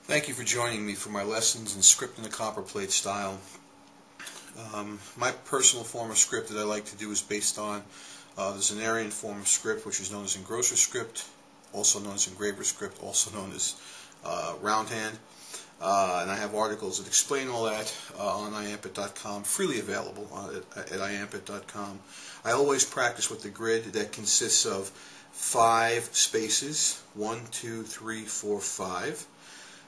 Thank you for joining me for my lessons in script in the copperplate style. My personal form of script that I like to do is based on the Zenarian form of script, which is known as engrosser script, also known as engraver script, also known as roundhand. And I have articles that explain all that on iampit.com, freely available at iampit.com. I always practice with the grid that consists of 5 spaces, 1, 2, 3, 4, 5.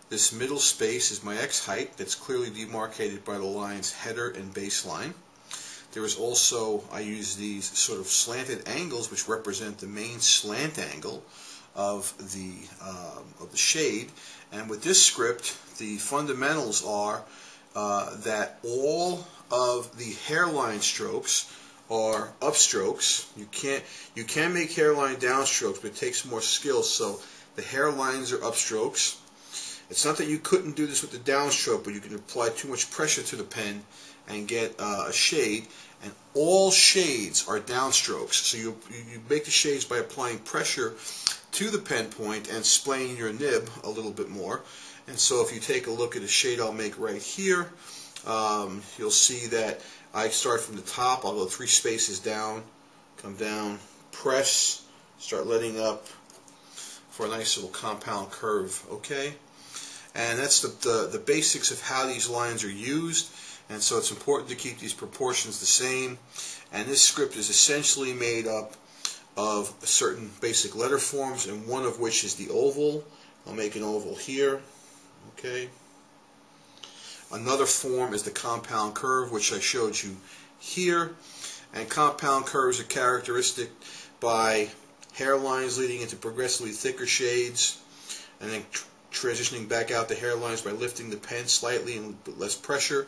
This middle space is my X height that's clearly demarcated by the lines header and baseline. There is also, I use these sort of slanted angles which represent the main slant angle of the shade. And with this script, the fundamentals are that all of the hairline strokes are upstrokes. You can make hairline downstrokes, but it takes more skill. So the hairlines are upstrokes. It's not that you couldn't do this with the downstroke, but you can apply too much pressure to the pen and get a shade. And all shades are downstrokes. So you make the shades by applying pressure to the pen point and splaying your nib a little bit more. And so if you take a look at a shade I'll make right here, you'll see that I start from the top. I'll go 3 spaces down, come down, press, start letting up for a nice little compound curve. Okay? And that's the basics of how these lines are used, and so it's important to keep these proportions the same. And this script is essentially made up of certain basic letter forms, and one of which is the oval. I'll make an oval here. Okay. Another form is the compound curve, which I showed you here. And compound curves are characteristic by hairlines leading into progressively thicker shades, and then transitioning back out the hairlines by lifting the pen slightly and with less pressure.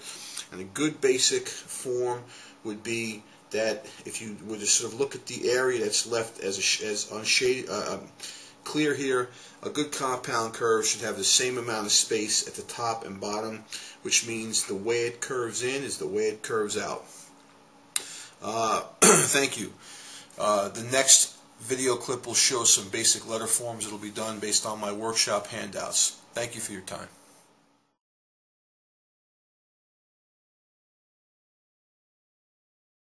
And a good basic form would be that if you were to sort of look at the area that's left as unshaded, clear here, a good compound curve should have the same amount of space at the top and bottom, which means the way it curves in is the way it curves out. Thank you. The next video clip will show some basic letter forms. It'll be done based on my workshop handouts. Thank you for your time.